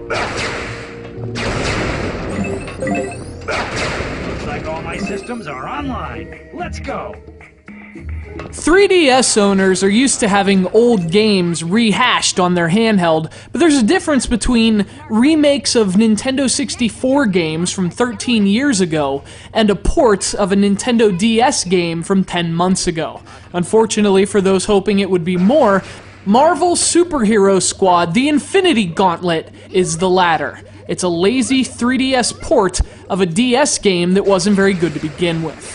Looks like all my systems are online. Let's go. 3DS owners are used to having old games rehashed on their handheld, but there's a difference between remakes of Nintendo 64 games from 13 years ago and a port of a Nintendo DS game from 10 months ago. Unfortunately for those hoping it would be more, Marvel Superhero Squad: The Infinity Gauntlet is the latter. It's a lazy 3DS port of a DS game that wasn't very good to begin with.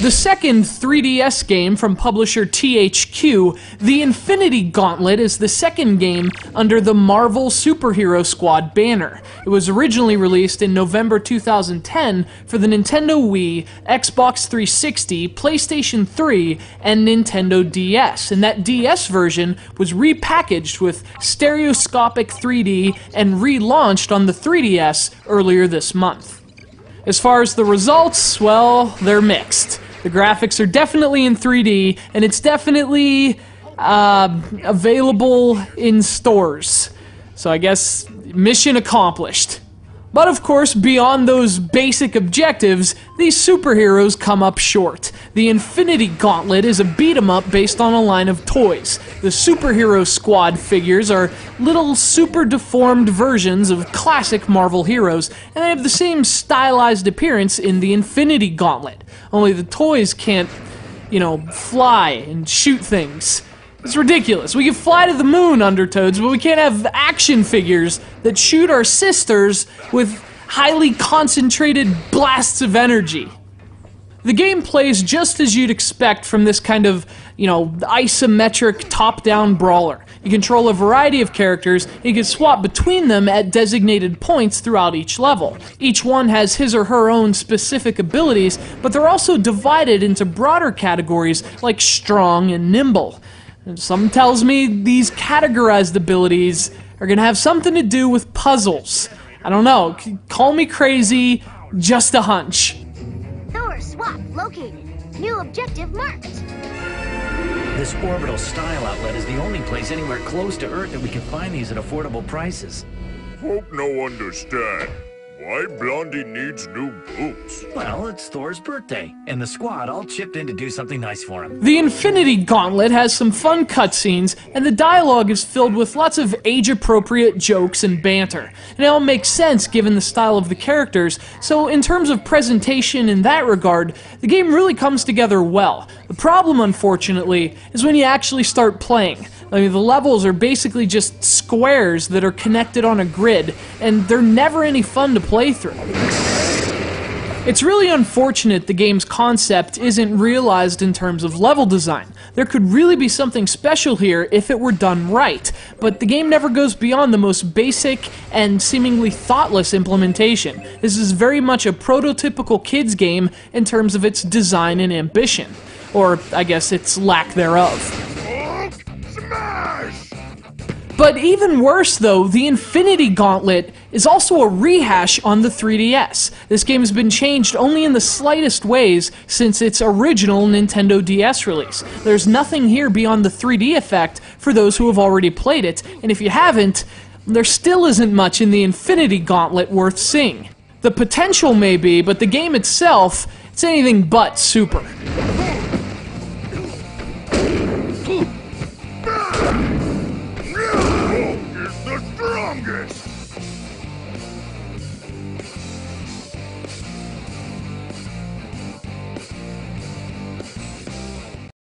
The second 3DS game from publisher THQ, The Infinity Gauntlet, is the second game under the Marvel Superhero Squad banner. It was originally released in November 2010 for the Nintendo Wii, Xbox 360, PlayStation 3, and Nintendo DS, and that DS version was repackaged with stereoscopic 3D and relaunched on the 3DS earlier this month. As far as the results, well, they're mixed. The graphics are definitely in 3D, and it's definitely available in stores. So I guess mission accomplished. But of course, beyond those basic objectives, these superheroes come up short. The Infinity Gauntlet is a beat-em-up based on a line of toys. The Superhero Squad figures are little super deformed versions of classic Marvel heroes, and they have the same stylized appearance in the Infinity Gauntlet. Only the toys can't, fly and shoot things. It's ridiculous. We can fly to the moon, Undertoads, but we can't have action figures that shoot our sisters with highly concentrated blasts of energy. The game plays just as you'd expect from this kind of, isometric top-down brawler. You control a variety of characters, and you can swap between them at designated points throughout each level. Each one has his or her own specific abilities, but they're also divided into broader categories like strong and nimble. And something tells me these categorized abilities are going to have something to do with puzzles. I don't know. Call me crazy, just a hunch. Thor swap located. New objective marked. This orbital style outlet is the only place anywhere close to Earth that we can find these at affordable prices. Hope no understand. Why Blondie needs new boots? Well, it's Thor's birthday, and the squad all chipped in to do something nice for him. The Infinity Gauntlet has some fun cutscenes, and the dialogue is filled with lots of age-appropriate jokes and banter. And it all makes sense given the style of the characters, so in terms of presentation in that regard, the game really comes together well. The problem, unfortunately, is when you actually start playing. I mean, the levels are basically just squares that are connected on a grid, and they're never any fun to play through. It's really unfortunate the game's concept isn't realized in terms of level design. There could really be something special here if it were done right, but the game never goes beyond the most basic and seemingly thoughtless implementation. This is very much a prototypical kids game in terms of its design and ambition. Or, I guess, its lack thereof. But even worse though, the Infinity Gauntlet is also a rehash on the 3DS. This game has been changed only in the slightest ways since its original Nintendo DS release. There's nothing here beyond the 3D effect for those who have already played it, and if you haven't, there still isn't much in the Infinity Gauntlet worth seeing. The potential may be, but the game itself, it's anything but super. Is the strongest!